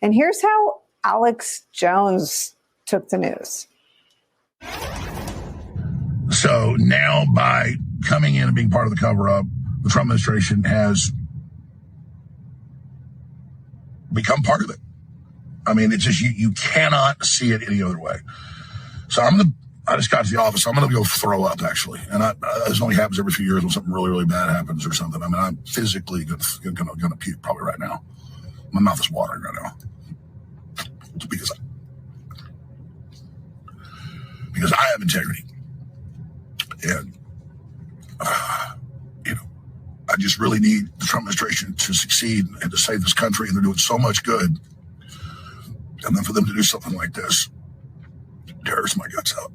And here's how Alex Jones took the news. So now by coming in and being part of the cover-up, the Trump administration has become part of it. I mean, it's just, you cannot see it any other way. So I just got to the office. I'm going to go throw up, actually. And this only happens every few years when something really, really bad happens or something. I mean, I'm physically going to puke probably right now. My mouth is watering right now. Because I have integrity. And, I just really need the Trump administration to succeed and to save this country. And they're doing so much good. And then for them to do something like this tears my guts out.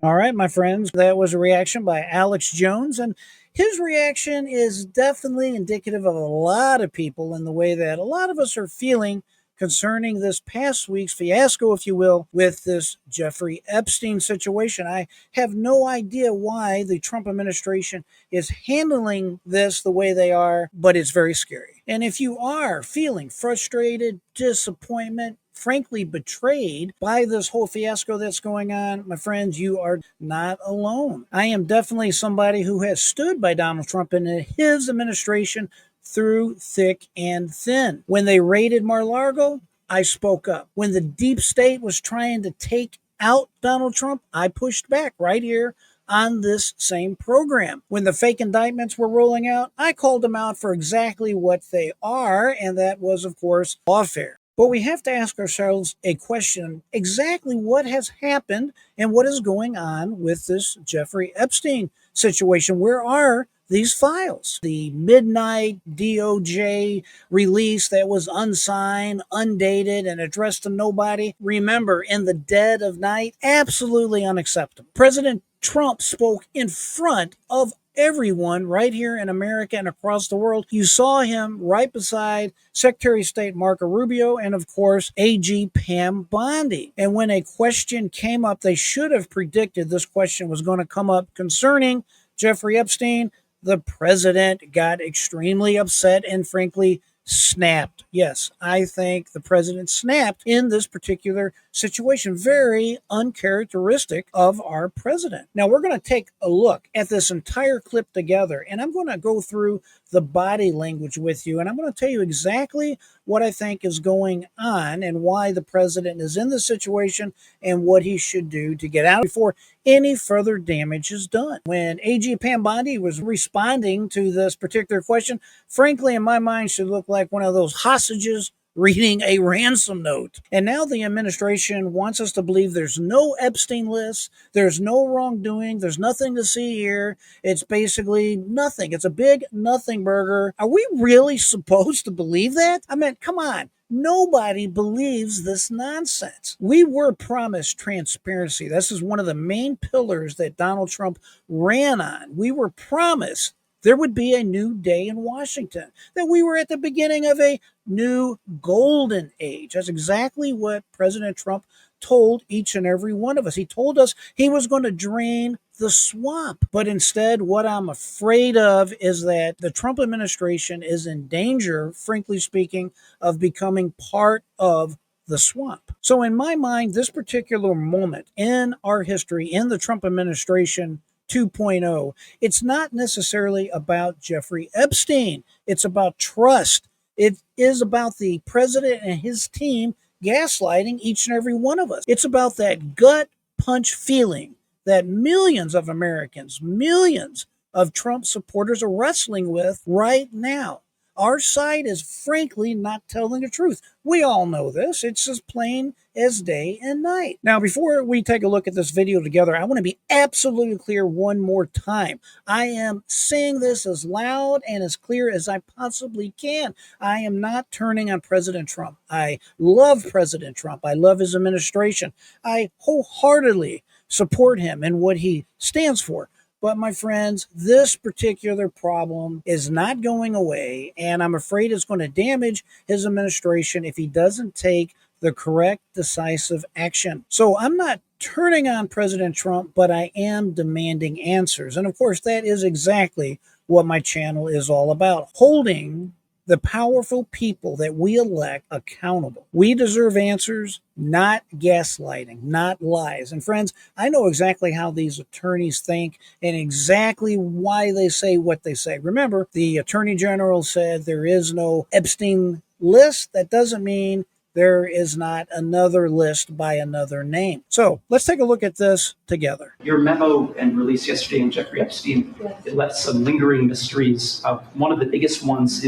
All right, my friends, that was a reaction by Alex Jones. And his reaction is definitely indicative of a lot of people in the way that a lot of us are feeling concerning this past week's fiasco, if you will, with this Jeffrey Epstein situation. I have no idea why the Trump administration is handling this the way they are, but it's very scary. And if you are feeling frustrated, disappointment, frankly betrayed by this whole fiasco that's going on, my friends, you are not alone. I am definitely somebody who has stood by Donald Trump and his administration through thick and thin. When they raided Mar-a-Lago, I spoke up. When the deep state was trying to take out Donald Trump, I pushed back right here on this same program. When the fake indictments were rolling out, I called them out for exactly what they are, and that was, of course, lawfare. But we have to ask ourselves a question: exactly what has happened and what is going on with this Jeffrey Epstein situation? Where are these files? The midnight DOJ release that was unsigned, undated, and addressed to nobody. Remember, in the dead of night, absolutely unacceptable. President Trump spoke in front of everyone right here in America and across the world. You saw him right beside Secretary of State Marco Rubio and, of course, AG Pam Bondi. And when a question came up, they should have predicted this question was going to come up concerning Jeffrey Epstein. The president got extremely upset and, frankly, snapped. Yes, I think the president snapped in this particular situation. Very uncharacteristic of our president. Now, we're going to take a look at this entire clip together, and I'm going to go through the body language with you, and I'm going to tell you exactly what I think is going on and why the president is in this situation and what he should do to get out before any further damage is done. When AG Pam Bondi was responding to this particular question, frankly, in my mind, should look like one of those hostages reading a ransom note. And now the administration wants us to believe there's no Epstein list, there's no wrongdoing, there's nothing to see here. It's basically nothing. It's a big nothing burger. Are we really supposed to believe that? I mean, come on. Nobody believes this nonsense. We were promised transparency. This is one of the main pillars that Donald Trump ran on. We were promised there would be a new day in Washington, that we were at the beginning of a new golden age. That's exactly what President Trump told each and every one of us. He told us he was going to drain the swamp. But instead, what I'm afraid of is that the Trump administration is in danger, frankly speaking, of becoming part of the swamp. So in my mind, this particular moment in our history, in the Trump administration 2.0, it's not necessarily about Jeffrey Epstein. It's about trust. It is about the president and his team gaslighting each and every one of us. It's about that gut punch feeling that millions of Americans, millions of Trump supporters are wrestling with right now. Our side is frankly not telling the truth. We all know this. It's as plain as day and night. Now, before we take a look at this video together, I want to be absolutely clear one more time. I am saying this as loud and as clear as I possibly can. I am not turning on President Trump. I love President Trump. I love his administration. I wholeheartedly support him and what he stands for. But my friends, this particular problem is not going away, and I'm afraid it's going to damage his administration if he doesn't take the correct, decisive action. So I'm not turning on President Trump, but I am demanding answers. And of course, that is exactly what my channel is all about, holding the powerful people that we elect accountable. We deserve answers, not gaslighting, not lies. And friends, I know exactly how these attorneys think and exactly why they say what they say. Remember, the Attorney General said there is no Epstein list. That doesn't mean there is not another list by another name. So let's take a look at this together. Your memo and release yesterday on Jeffrey Epstein, it left some lingering mysteries. One of the biggest ones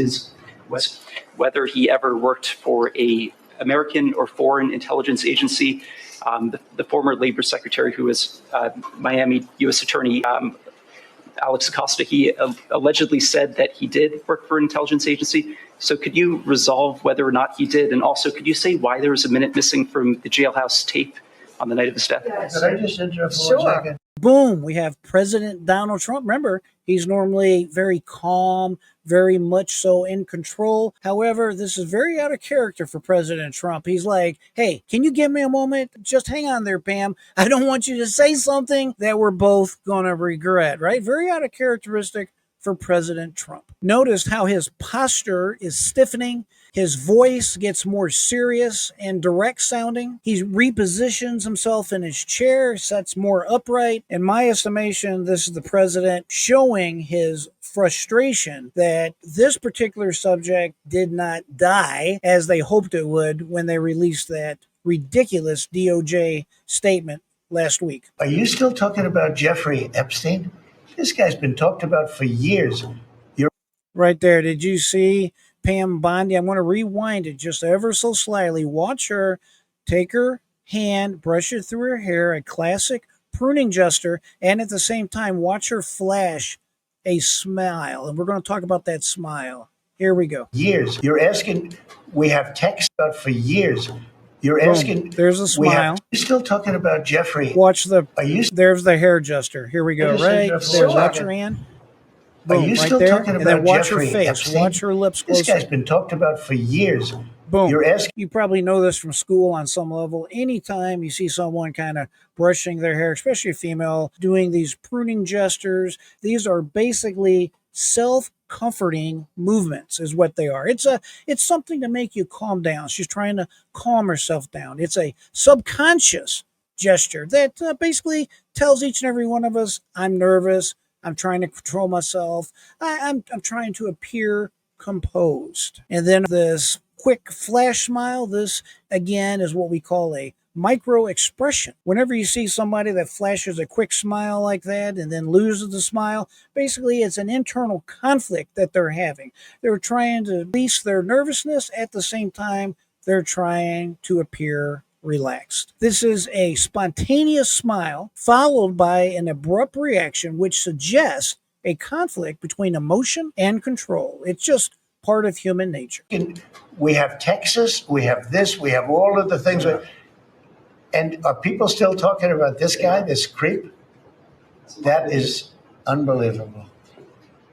was whether he ever worked for a American or foreign intelligence agency. The former labor secretary, who was Miami U.S. Attorney Alex Acosta, he allegedly said that he did work for an intelligence agency. So could you resolve whether or not he did? And also, could you say why there was a minute missing from the jailhouse tape on the night of his death? Could I just interrupt for 1 second? Boom, we have President Donald Trump. Remember, he's normally very calm, very much so in control. However, this is very out of character for President Trump. He's like, hey, can you give me a moment? Just hang on there, Pam. I don't want you to say something that we're both going to regret, right? Very out of characteristic for President Trump. Notice how his posture is stiffening. His voice gets more serious and direct sounding. He repositions himself in his chair, sits more upright. In my estimation, this is the president showing his frustration that this particular subject did not die as they hoped it would when they released that ridiculous DOJ statement last week. Are you still talking about Jeffrey Epstein? This guy's been talked about for years. Right there. Did you see Pam Bondi? I'm going to rewind it just ever so slightly. Watch her take her hand, brush it through her hair, a classic pruning gesture, and at the same time, watch her flash a smile. And we're going to talk about that smile. Here we go. Years. You're asking, we have text about for years. You're asking. There's a smile. You're still talking about Jeffrey. Watch there's the hair gesture. Here we go. Right there. Watch her hand. Boom, are you right still there. talking And about then watch Jeffrey her face. Epstein? Watch her lips closer. This guy's been talked about for years. Boom. You're asking. You probably know this from school on some level. Anytime you see someone kind of brushing their hair, especially a female, doing these pruning gestures, these are basically self-comforting movements is what they are. It's something to make you calm down. She's trying to calm herself down. It's a subconscious gesture that basically tells each and every one of us, I'm nervous. I'm trying to control myself. I'm trying to appear composed. And then this quick flash smile, this again is what we call a micro expression. Whenever you see somebody that flashes a quick smile like that and then loses the smile, basically it's an internal conflict that they're having. They're trying to release their nervousness at the same time they're trying to appear relaxed. This is a spontaneous smile followed by an abrupt reaction, which suggests a conflict between emotion and control. It's just part of human nature. We have Texas, we have this, we have all of the things. And are people still talking about this guy, this creep? That is unbelievable.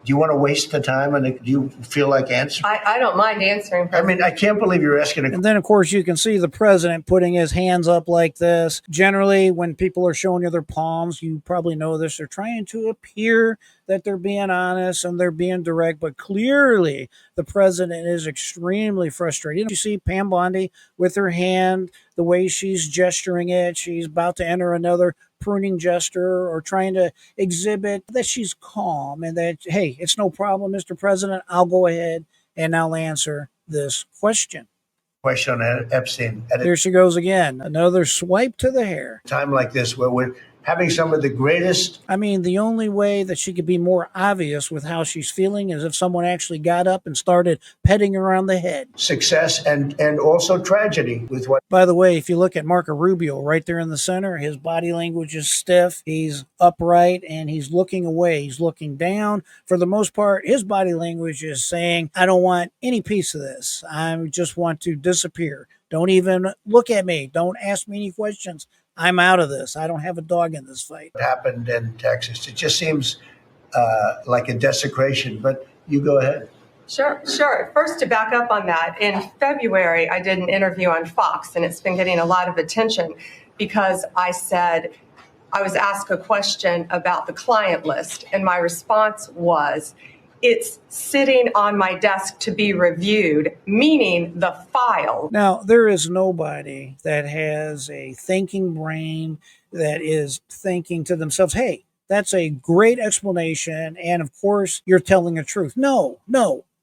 Do you want to waste the time and do you feel like answering? I don't mind answering. I mean, I can't believe you're asking. And then, of course, you can see the president putting his hands up like this. Generally, when people are showing you their palms, you probably know this. They're trying to appear that they're being honest and they're being direct. But clearly, the president is extremely frustrated. You see Pam Bondi with her hand, the way she's gesturing it. She's about to enter another pruning gesture or trying to exhibit that she's calm and that, hey, it's no problem, Mr. President. I'll go ahead and I'll answer this question. Question on Epstein. There she goes again. Another swipe to the hair. Time like this where we're having some of the greatest. I mean, the only way that she could be more obvious with how she's feeling is if someone actually got up and started petting her on the head. Success and also tragedy with what. By the way, if you look at Marco Rubio right there in the center, his body language is stiff. He's upright and he's looking away. He's looking down. For the most part, his body language is saying, I don't want any piece of this. I just want to disappear. Don't even look at me. Don't ask me any questions. I'm out of this. I don't have a dog in this fight. What happened in Texas? It just seems like a desecration, but you go ahead. Sure. First, to back up on that, in February, I did an interview on Fox, and it's been getting a lot of attention because I said I was asked a question about the client list, and my response was, It's sitting on my desk to be reviewed, meaning the file. Now, there is nobody that has a thinking brain that is thinking to themselves, hey, that's a great explanation. And of course, you're telling the truth. No.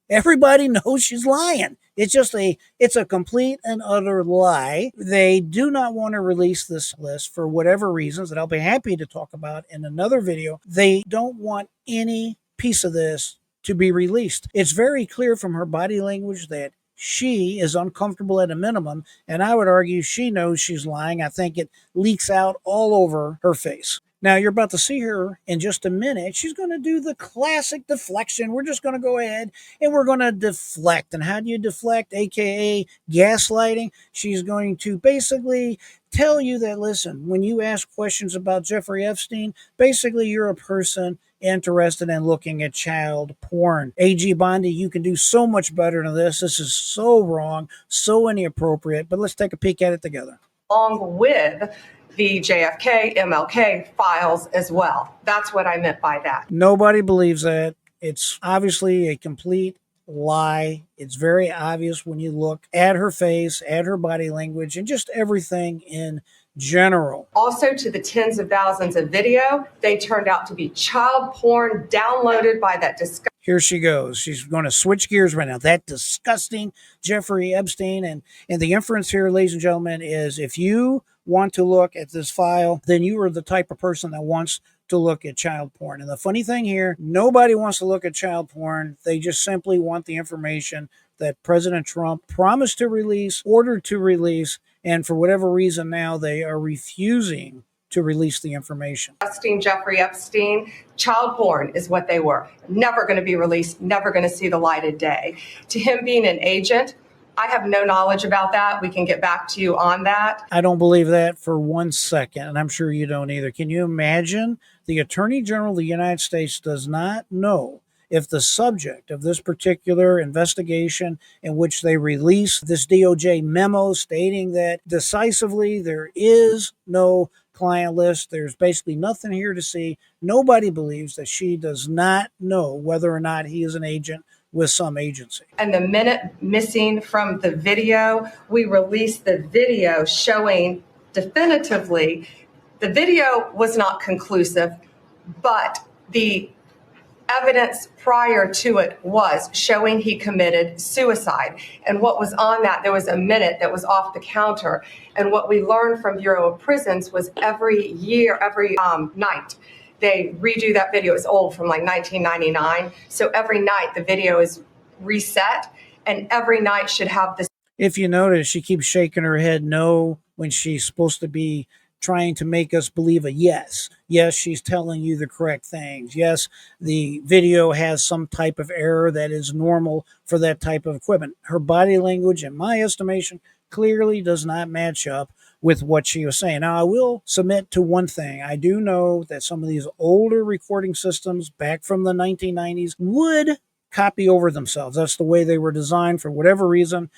Everybody knows she's lying. It's a complete and utter lie. They do not want to release this list for whatever reasons that I'll be happy to talk about in another video. They don't want any piece of this to be released. It's very clear from her body language that she is uncomfortable at a minimum, and I would argue she knows she's lying. I think it leaks out all over her face. Now, you're about to see her in just a minute. She's going to do the classic deflection. We're just going to go ahead and we're going to deflect. And how do you deflect? AKA gaslighting. She's going to basically tell you that, listen, when you ask questions about Jeffrey Epstein, basically you're a person interested in looking at child porn. AG Bondi, you can do so much better than this. This is so wrong, so inappropriate, but let's take a peek at it together. Along with the JFK, MLK files as well. That's what I meant by that. Nobody believes that. It's obviously a complete lie. It's very obvious when you look at her face, at her body language, and just everything in general. Also, to the tens of thousands of video, they turned out to be child porn downloaded by that disgusting. Here she goes. She's going to switch gears right now. That disgusting Jeffrey Epstein. And the inference here, ladies and gentlemen, is if you want to look at this file, then you are the type of person that wants to look at child porn. And the funny thing here, nobody wants to look at child porn. They just simply want the information that President Trump promised to release, ordered to release, and for whatever reason now they are refusing to release the information. Jeffrey Epstein, child porn is what they were. Never going to be released, never going to see the light of day. To him being an agent, I have no knowledge about that. We can get back to you on that. I don't believe that for 1 second, and I'm sure you don't either. Can you imagine the Attorney General of the United States does not know if the subject of this particular investigation in which they release this DOJ memo stating that decisively there is no client list, there's basically nothing here to see. Nobody believes that she does not know whether or not he is an agent with some agency. And the minute missing from the video, we released the video showing definitively the video was not conclusive, but the evidence prior to it was showing he committed suicide. And what was on that, there was a minute that was off the counter. And what we learned from Bureau of Prisons was every night, they redo that video. It's old, from like 1999. So every night the video is reset, and every night should have this. If you notice, she keeps shaking her head no when she's supposed to be trying to make us believe a yes. Yes, she's telling you the correct things. Yes, the video has some type of error that is normal for that type of equipment. Her body language, in my estimation, clearly does not match up with what she was saying. Now, I will submit to one thing. I do know that some of these older recording systems back from the 1990s would copy over themselves. That's the way they were designed for whatever reason.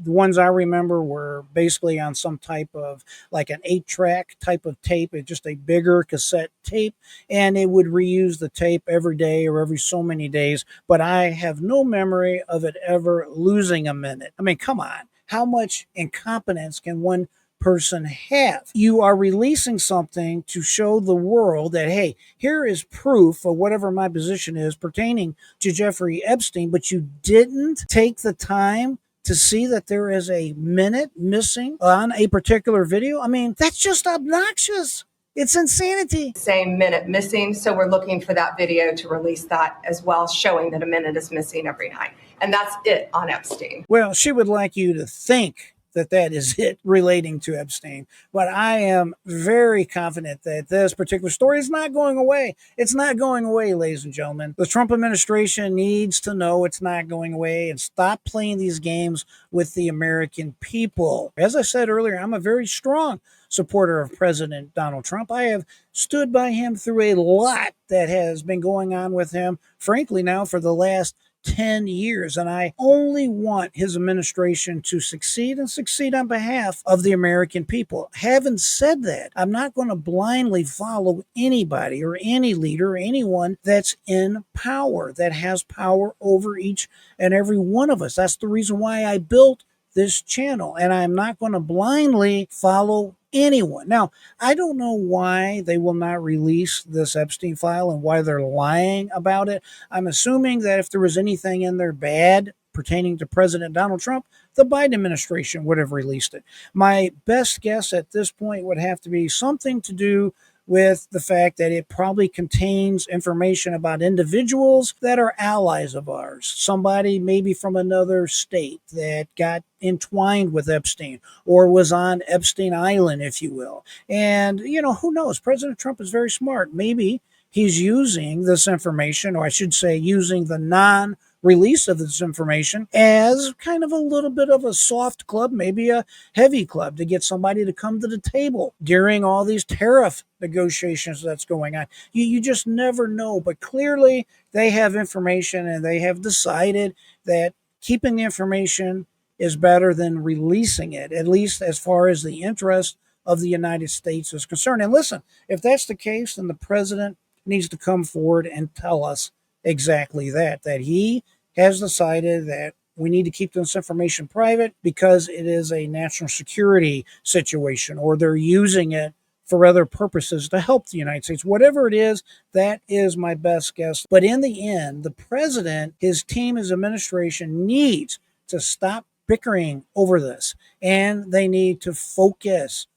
The ones I remember were basically on some type of like an 8-track type of tape. It's just a bigger cassette tape, and it would reuse the tape every day or every so many days. But I have no memory of it ever losing a minute. I mean, come on. How much incompetence can one person have? You are releasing something to show the world that, hey, here is proof of whatever my position is pertaining to Jeffrey Epstein, but you didn't take the time to see that there is a minute missing on a particular video. I mean, that's just obnoxious. It's insanity. Same minute missing. So we're looking for that video to release that as well, showing that a minute is missing every night. And that's it on Epstein. Well, she would like you to think that that is it relating to Epstein. But I am very confident that this particular story is not going away. It's not going away, ladies and gentlemen. The Trump administration needs to know it's not going away and stop playing these games with the American people. As I said earlier, I'm a very strong supporter of President Donald Trump. I have stood by him through a lot that has been going on with him, frankly, now for the last 10 years. And I only want his administration to succeed and succeed on behalf of the American people. Having said that, I'm not going to blindly follow anybody or any leader or anyone that's in power, that has power over each and every one of us. That's the reason why I built this channel, and I'm not going to blindly follow anyone. Now, I don't know why they will not release this Epstein file and why they're lying about it. I'm assuming that if there was anything in there bad pertaining to President Donald Trump, the Biden administration would have released it. My best guess at this point would have to be something to do with the fact that it probably contains information about individuals that are allies of ours. Somebody maybe from another state that got entwined with Epstein or was on Epstein Island, if you will. And, who knows? President Trump is very smart. Maybe he's using this information, or I should say using the release of this information as kind of a little bit of a soft club, maybe a heavy club, to get somebody to come to the table during all these tariff negotiations that's going on. You just never know. But clearly they have information, and they have decided that keeping the information is better than releasing it, at least as far as the interest of the United States is concerned. And listen, if that's the case, then the president needs to come forward and tell us exactly that he has decided that we need to keep this information private because it is a national security situation, or they're using it for other purposes to help the United States. Whatever it is, that is my best guess. But in the end, the president, his team, his administration needs to stop bickering over this, and they need to focus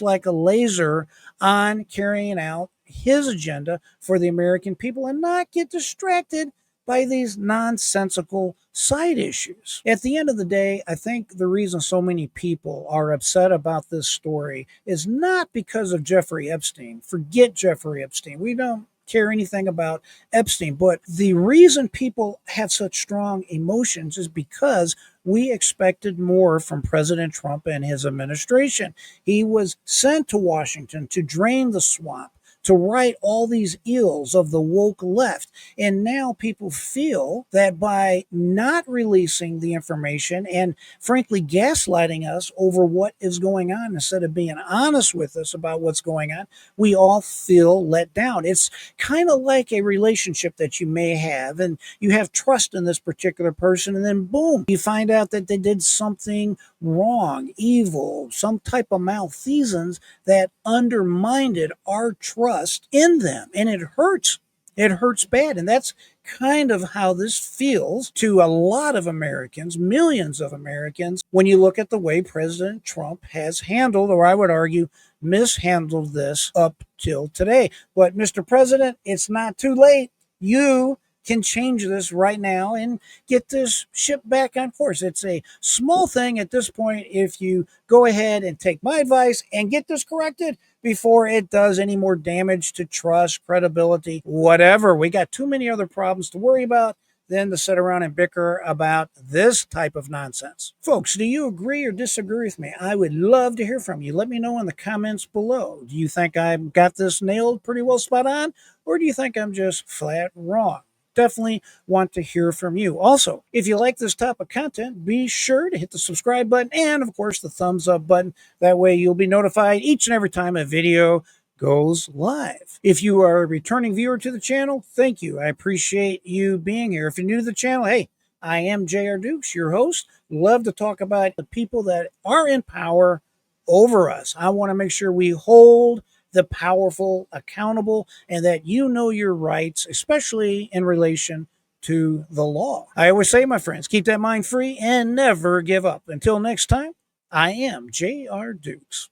like a laser on carrying out his agenda for the American people and not get distracted by these nonsensical side issues. At the end of the day, I think the reason so many people are upset about this story is not because of Jeffrey Epstein. Forget Jeffrey Epstein. We don't care anything about Epstein. But the reason people have such strong emotions is because we expected more from President Trump and his administration. He was sent to Washington to drain the swamp, to right all these ills of the woke left. And now people feel that by not releasing the information and frankly gaslighting us over what is going on instead of being honest with us about what's going on, we all feel let down. It's kind of like a relationship that you may have, and you have trust in this particular person, and then boom, you find out that they did something wrong, evil, some type of malfeasance that undermined our trust in them. And it hurts. It hurts bad. And that's kind of how this feels to a lot of Americans, millions of Americans, when you look at the way President Trump has handled, or I would argue, mishandled this up till today. But Mr. President, it's not too late. You can change this right now and get this ship back on course. It's a small thing at this point if you go ahead and take my advice and get this corrected before it does any more damage to trust, credibility, whatever. We got too many other problems to worry about than to sit around and bicker about this type of nonsense. Folks, do you agree or disagree with me? I would love to hear from you. Let me know in the comments below. Do you think I've got this nailed pretty well spot on, or do you think I'm just flat wrong? Definitely want to hear from you. Also, if you like this type of content, be sure to hit the subscribe button and, of course, the thumbs up button. That way you'll be notified each and every time a video goes live. If you are a returning viewer to the channel, thank you. I appreciate you being here. If you're new to the channel, hey, I am J.R. Dukes, your host. Love to talk about the people that are in power over us. I want to make sure we hold the powerful accountable, and that you know your rights, especially in relation to the law. I always say, my friends, keep that mind free and never give up. Until next time, I am J.R. Dukes.